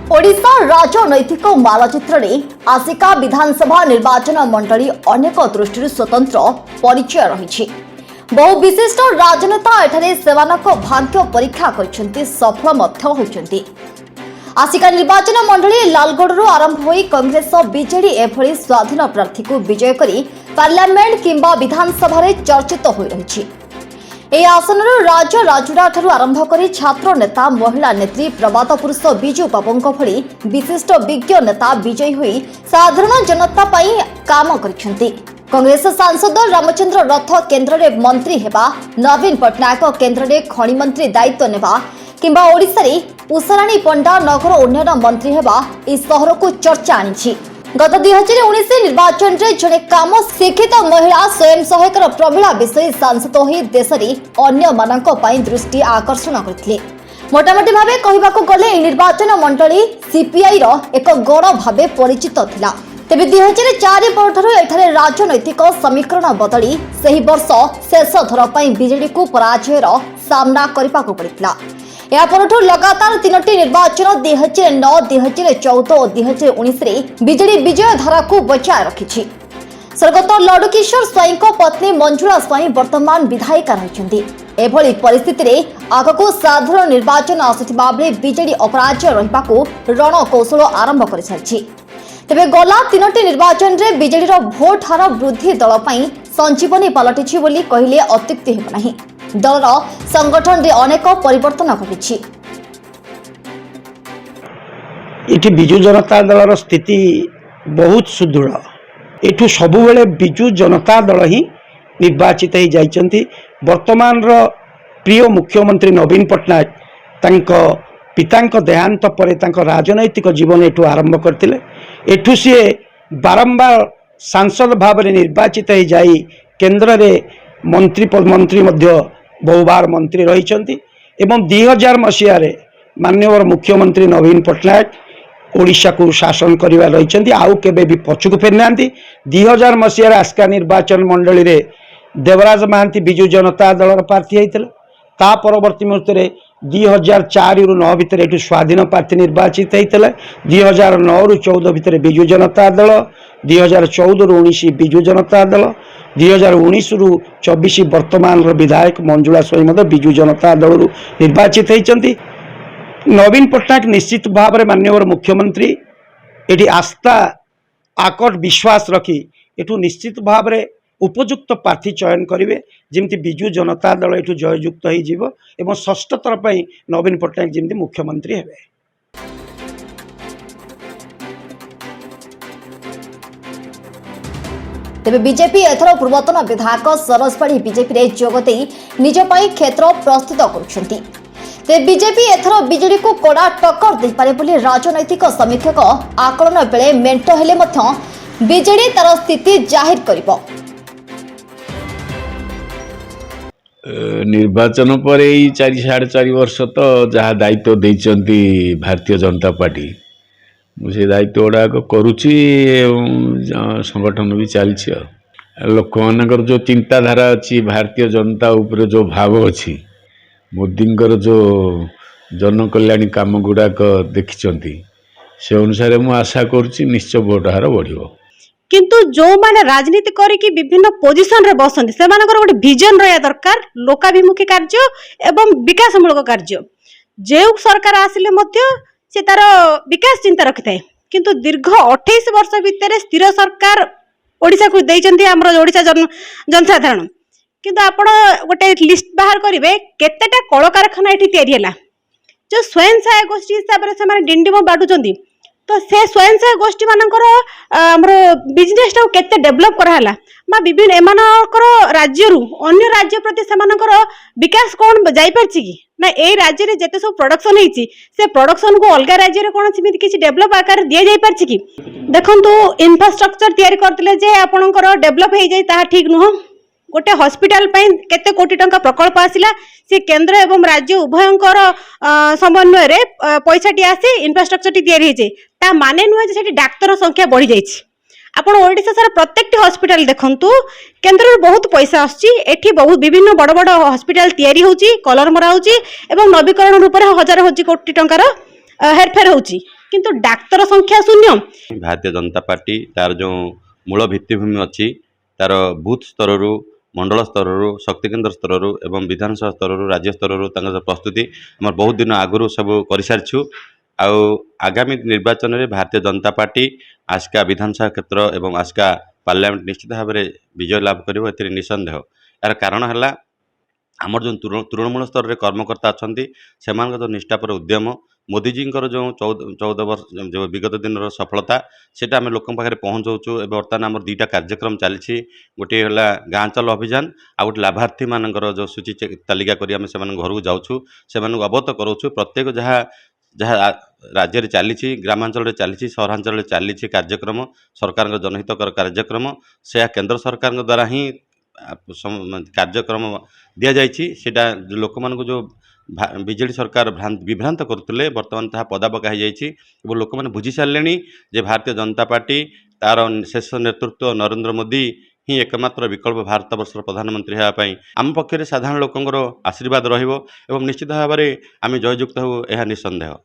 ओडिशा राजनैतिक मानचित्र में आसिका विधानसभा निर्वाचन मंडली अनेक दृष्टि स्वतंत्र परिचय रही। बहु विशिष्ट राजनेता एठारे सेमानक भाग्य परीक्षा करछन्ति, सफल मध्य होइछन्ति। आसिका निर्वाचन मंडली लालगढ़ आरंभ होई कांग्रेस बीजेडी एभली स्वाधीन प्रार्थी को विजय करी पार्लियामेंट किंबा विधानसभा चर्चित हो रही। ଏହି ଆସନରୁ ରାଜ୍ୟ ରାଜୁଡାଠାରୁ ଆରମ୍ଭ କରି ଛାତ୍ର ନେତା, ମହିଳା ନେତ୍ରୀ, ପ୍ରବାଦ ପୁରୁଷ ବିଜୁ ବାବୁଙ୍କ ଭଳି ବିଶିଷ୍ଟ ବିଜ୍ଞ ନେତା ବିଜୟୀ ହୋଇ ସାଧାରଣ ଜନତା ପାଇଁ କାମ କରିଛନ୍ତି। କଂଗ୍ରେସ ସାଂସଦ ରାମଚନ୍ଦ୍ର ରଥ କେନ୍ଦ୍ରରେ ମନ୍ତ୍ରୀ ହେବା, ନବୀନ ପଟ୍ଟନାୟକ କେନ୍ଦ୍ରରେ ଖଣି ମନ୍ତ୍ରୀ ଦାୟିତ୍ୱ ନେବା କିମ୍ବା ଓଡ଼ିଶାରେ ଉଷାରାଣୀ ପଣ୍ଡା ନଗର ଉନ୍ନୟନ ମନ୍ତ୍ରୀ ହେବା ଏହି ସହରକୁ ଚର୍ଚ୍ଚା ଆଣିଛି। गत 2019 निर्वाचन में जड़े काम शिक्षित महिला स्वयं सहायक प्रमिला विषय सांसद हो देश में दृष्टि आकर्षण करते। मोटामोटी भाव कहवाक गले निर्वाचन मंडली सीपीआई एक गण भाव परिचित थिला। तेबे 2004 पर एठारे राजनैतिक समीकरण बदली सही वर्ष शेष थर बीजेडी को पराजयर सामना करने को पड़ा। यापरठू लगातार तीनोटी निर्वाचन 2009, 2014 और 2019 बीजेडी विजय धारा को बचाए रखी। स्वर्गत लडुकिशोर स्वाई पत्नी मंजुला स्वाई वर्तमान विधायिका रही। एभली परिस्थिति आगक साधारण निर्वाचन आसुथिबा बेले बीजेडी अपराजय रहिबा को रणकौशल आरंभ कर सारी। तेबे गला तीनोटी निर्वाचन रे बीजेडी भोट हार वृद्धि दल पई संजीवनी पलटिछि बोली कहिले अत्युक्ति हेब नाही। दलर संगठन रे अनेक परिवर्तन घटिछि। इठी बिजु जनता दलर स्थिति बहुत सुदृढ़। एठू सबुबेले बिजु जनता दल ही निर्वाचित हो जाइछन्ति। वर्तमान रो प्रिय मुख्यमंत्री नवीन पट्टनायक तांको पितांको देहांत पर तांको राजनैतिक जीवन एठू आरंभ करथिले। एठू सी बारंबार सांसद भाव में निर्वाचित हो जाई केंद्र रे मंत्री मध्य बहुबार मंत्री रही। एवं 2000 मसीह माननीय मुख्यमंत्री नवीन पट्टनायक ओडिशा को शासन करिवा रही। आउ केबे भी पछुक फेर नांती। 2000 मसीह आस्का निर्वाचन मंडली रे देवराज महांती बिजु जनता दल प्रार्थी होइतिले। ता परवर्ती मुहूर्त 2004 रु 9 भितर एठू स्वाधीन प्रार्थी निर्वाचित होइतिले। 2009 रु 14 भितर बिजु जनता दल, 2014 रु 19 बिजु जनता दल, 2019 रु 24 वर्तमान विधायक मंजुला स्वाई बिजु जनता दल निर्वाचित होइछन्ति। नवीन पट्टनायक निश्चित भाव में माननीय मुख्यमंत्री एटी आस्था आकट विश्वास रखी एठू निश्चित भाव में उपयुक्त प्रार्थी चयन करेंगे जमती बिजु जनता दल एठू जययुक्त हो षष्ठ थर पर नवीन पट्टनायक जमती मुख्यमंत्री हेबे। तेबे बीजेपी एथर पूर्वतन विधायक सरोज पाढ़ी बीजेपी जोगदे निज क्षेत्र प्रस्तुत करुछन्ति। तेबे बीजेपी एथर बीजेडी को कड़ा टक्कर दे पारे बोली राजनैतिक समीक्षक आकलन बेले मेंट हेले मध्य बीजेडी तार स्थिति जाहिर करिबो। निर्वाचन पर 4.5 वर्ष तो जहाँ दायित्व देइचंती भारतीय जनता पार्टी मुझे दायित्व गुड़ाक करुच्ची संगठन भी चलती। लोक मानकर जो चिंताधारा अच्छी भारतीय जनता उपर जो भाव अच्छी मोदींकर जो जन कल्याणी काम गुड़ाक देखिंट से अनुसार मु आशा करुच्ची निश्चय भोट हार बढ़िबो। किंतु जो माने राजनीति करिकी विभिन्न पोजिशन रे बसंती से मानकर गोटे विजन रहा दरकार। लोकाभिमुखी कार्य एवं विकासमूलक कार्य जे सरकार आसिले मध्य से तार विकास चिंता रखि थाए। किंतु दीर्घ 28 वर्ष भितर स्थिर सरकार ओडिशा को देइचंती हमर ओडिशा जनसाधारण। किंतु आपण गोटे लिस्ट बाहर करिवे केतेटा कल कारखाना एठी तयारी हैला जो स्वयं सहायक गोष्ठी हिसाब से माने डिंडिम बाडुचंती। तो से स्वयं सहायक गोष्ठी मानकर हमर बिजनेस टा केते डेवलप कराला बा विभिन्न एमानकर राज्य रु अन्य राज्य प्रति सेमानकर विकास कोन जाई परछि कि ना ए राज्य रे जते सब प्रोडक्शन हेछि से प्रोडक्शन को अलग राज्य रे कोन सिमिति किछि डेवलप आकार दिया जाई परछि कि देखंतु इंफ्रास्ट्रक्चर तयारी करथिले जे आपनकर डेवलप हे जाई ता ठीक नुह। गोटे हॉस्पिटल केते कोटी टंका प्रकल्प आसिला से केंद्र एवं राज्य उभयंकर समन्वय रे पैसाटी आसी इंफ्रास्ट्रक्चर टी तयारी हेजे ता माने नुह जे सेठी डाक्टर संख्या बढ़ी जाइछि। आपण ओडिशा सारा प्रत्येक हॉस्पिटल देखंतु केंद्र बहुत पैसा आछि। एठी बहुत विभिन्न बड़ बड़ हॉस्पिटल तयारी होउछि, कलर मरा होउछि एवं नवीकरण रूप रे हजार हजार कोटी टंकार हेरफेर होउछि। किंतु डाक्तर संख्या शून्य। भारतीय जनता पार्टी तार जो मूल भित्तिभूमि अच्छी तार बूथ स्तर मंडल स्तर शक्ति केन्द्र स्तर एवं विधानसभा स्तर राज्य स्तर प्रस्तुति आम बहुत दिन आगु सब कर सारी आगामी निर्वाचन में भारतीय जनता पार्टी आस्का विधानसभा क्षेत्र एवं आस्का पार्लियामेंट निश्चित भाव में विजय लाभ कर निसंदेह। यार कारण है आमर जो तृणमूल स्तर में कर्मकर्ता अच्छा से जो निष्ठापर उद्यम मोदीजी जो 14 वर्ष जो विगत दिन सफलता सेटा आम लोक पाखे पहुँचाऊँ। बर्तमान आम दुईटा कार्यक्रम चली गोटे है गाँ चल अभियान आ गए लाभार्थी मान जो सूची तालिका करी से घर को जाऊँ से अवगत कराऊँ प्रत्येक जहाँ जहाँ राज्य में चली ग्रामांचल चली सहरांचल चली कार्यक्रम सरकार जनहितकर कार्यक्रम से केंद्र सरकार द्वारा ही कार्यक्रम दि जाटा लोक मान जो बीजेडी सरकार विभ्रांत करुले बर्तमान ताहा पदा पका लोक मैंने बुझी सारे जे भारतीय जनता पार्टी तार शेष नेतृत्व नरेंद्र मोदी ही एकमात्र विकल्प भारत वर्षर प्रधानमंत्री होगापाई आम पक्षे साधारण लोकंर आशीर्वाद रहिबो एवं निश्चित भाव में आम जययुक्त हो यह निसंदेह।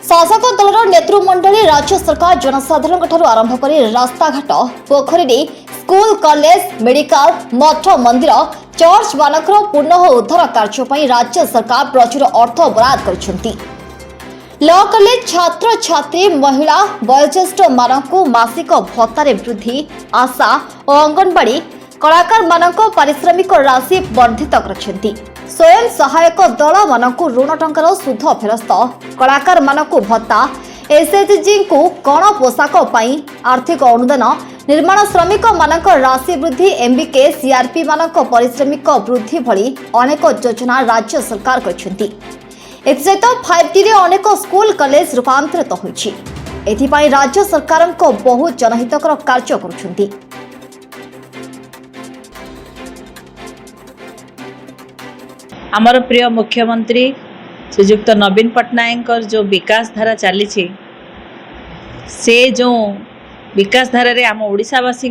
शासक दलर नेतृमंडली राज्य सरकार जनसाधारण आरंभ कर रास्ताघाट पोखरी स्कूल कॉलेज मेडिकल मठ मंदिर चर्च मानकर पुनः उद्धार कार्य राज्य सरकार प्रचुर अर्थ बराद कर लॉ कॉलेज छात्र छात्री महिला वयोज्येष्ठ मानक मासिक भत्तार वृद्धि आशा और अंगनवाड़ी कलाकार मानक पारिश्रमिक राशि वर्धित करछंती। स्वयं सहायक दल मानक ऋण टंकार सुध फेरस्त कलाकार मानक भत्ता एसएचजी को गण पोशाक आर्थिक अनुदान निर्माण श्रमिक मानक राशि वृद्धि एमबीके सीआरपी मानक पारिश्रमिक वृद्धि भली अनेक योजना राज्य सरकार करछंती। एसहित 5T रे अनेक स्कूल कॉलेज रूपांतरित होइछि। एथिपाई राज्य सरकार बहुत जनहितकर कार्य करुछंती। आमर प्रिय मुख्यमंत्री श्रीजुक्त नवीन पट्टनायक जो विकास धारा चली से जो विकास धारा रे आम ओडिशावासी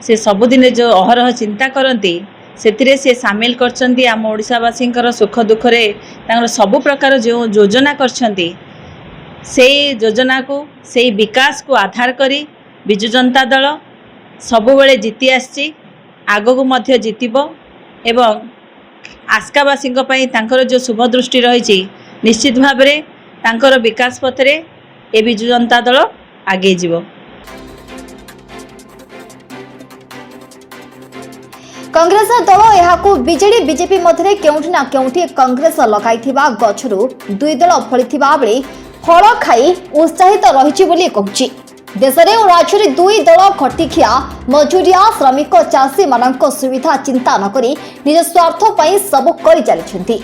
से सबुदिन जो अहरह चिंता करती से सामिल करछंती। आम ओडिशावासी सुख दुखरे सबु प्रकार जो योजना करछंती से योजना को से विकास को आधार करी बिजु जनता दल सबुबेले जीति आछि आगको मध्य जीतिबो एवं आस्कावासी जो शुभ दृष्टि रही निश्चित भाव में तांकर विकास पथरे ए बिजु जनता दल आगे जीवो। कांग्रेस दल यहाकू बीजेडी बीजेपी मध्य केउठी ना केउठी कांग्रेस लगाइथिबा गछरु दुई दल फळिथिबा बेले फळ खाई उत्साहित रहिछि बोली कहछि। देशरे और राज्य में दुई दल खटिखिया मजूरिया श्रमिक चाषी मानक सुविधा चिंता न करी निज स्वार्थ पर सब कर चली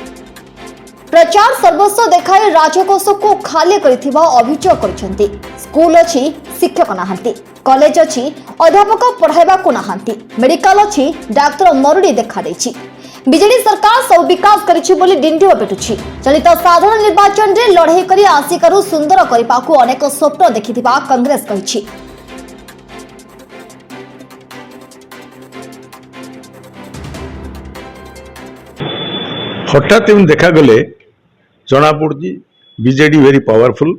प्रचार सर्वस्व देखाई राजकोष को खाली करिथिबा अभियोग करछंती। स्कूल अछि शिक्षक नाहांती कॉलेज अछि अध्यापक पढ़ाइबा को नाहांती मेडिकल अछि डाक्टर मरुड़ी देखा देछि। बीजेडी सरकार सब विकास करिछि बोली डिंडिव पेटुछि। चलित साधारण निर्वाचन रे लड़ाई करी आसिकारू सुंदर करिपाकू अनेक स्वप्न देखिथिबा कांग्रेस कहिछि। हठात देखा गले जना पड़ी बीजेडी वेरी पावरफुल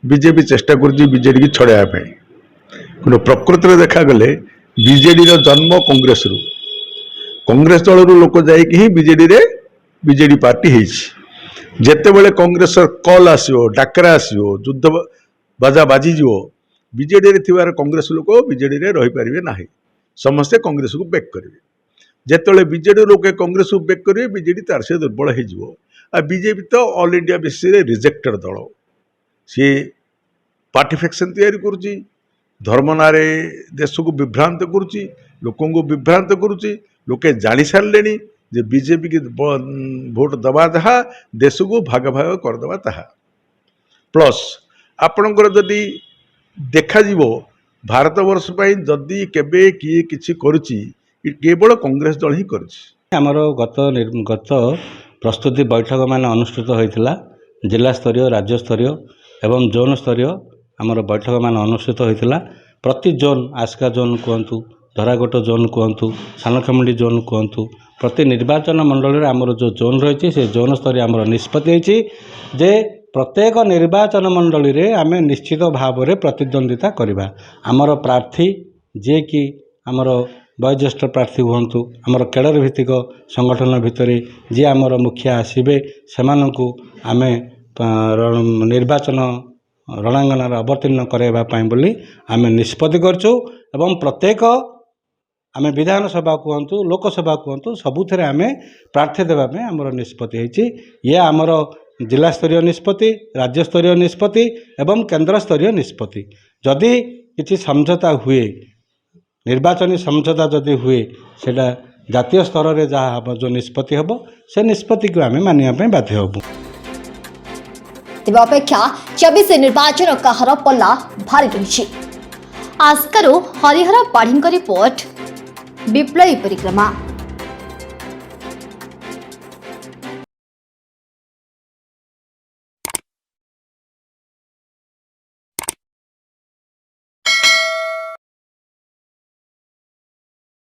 बीजेपी चेष्टा करुच्ची बीजेडी की छड़ाया कि प्रकृति में देखा गले बीजेडी जन्म कांग्रेस रु कांग्रेस दल लोक जाकि बीजेडी रे बीजेडी पार्टी होते बेले कांग्रेस कल आसो डाकरा आसो युद्ध बाजा बाजिज बीजेडी रे थिबार कांग्रेस लोक बीजेडी रे रही पारिबे नाही समस्ते कांग्रेस को बैक करेंगे जिते बीजेडी लोक कांग्रेस को बैक करेंगे बीजेडी तार से दुर्बल हो बीजेपी तो ऑल इंडिया बेसिस रे रिजेक्टेड दल सी पार्टी फैक्शन तैयारी करुच्ची धर्म नारे देश को विभ्रांत करुच्ची लोकों को विभ्रांत करुच्ची लोके जानी सारे जे बीजेपी की भोट दबा जहा देश को भाग भाग करदे ताहा प्लस आपणकर जदि देखा भारत वर्ष जदि केबे किए किछि करुच्ची केवल कांग्रेस दल ही करुच्ची। आमर गत प्रस्तुति बैठक मान अनुष्ठित होता जिला स्तरीय राज्य स्तरीय एवं जोन स्तरीय आमर बैठक मान अनुष्ठित होता प्रति जोन आस्का जोन कहतु धरागोट जोन कहतु सानखमुंडी जोन कहतु प्रति निर्वाचन मंडल आमर जो जोन रही से जोन स्तर आमर निष्पत्ति होती जे प्रत्येक निर्वाचन मंडल रे आम निश्चित भाव में प्रतिद्वंदिता करवा आमर प्रार्थी जे कि आमर वयोज्येष्ठ प्रार्थी हूँ आमर केडर भित्तिक संगठन भितर जी आमर मुखिया आसबे से आम निर्वाचन रणांगन अवतीर्ण करवाई बोली आम निष्पत्ति करचु एवं प्रत्येक आम विधानसभा कहतु लोकसभा कहतु सबुथ आम प्रार्थी देवाई आमर निष्पत्ति होती ये आमर जिला स्तरीय निष्पत्ति राज्य स्तरीय निष्पत्ति एवं केंद्र स्तरीय निष्पत्ति जदि किसी समझौता हुए निर्वाचनी समझौता जदि हुए सेटा जातीय स्तर में जहाँ हम जो निष्पत्ति हम से निष्पत्ति को आम मानिया बाध्य हबू। तेज अपेक्षा 24 निर्वाचन काहर पल्ला भारी रही। आस्कारू हरिहर पाढ़ी रिपोर्ट विप्लवी परिक्रमा।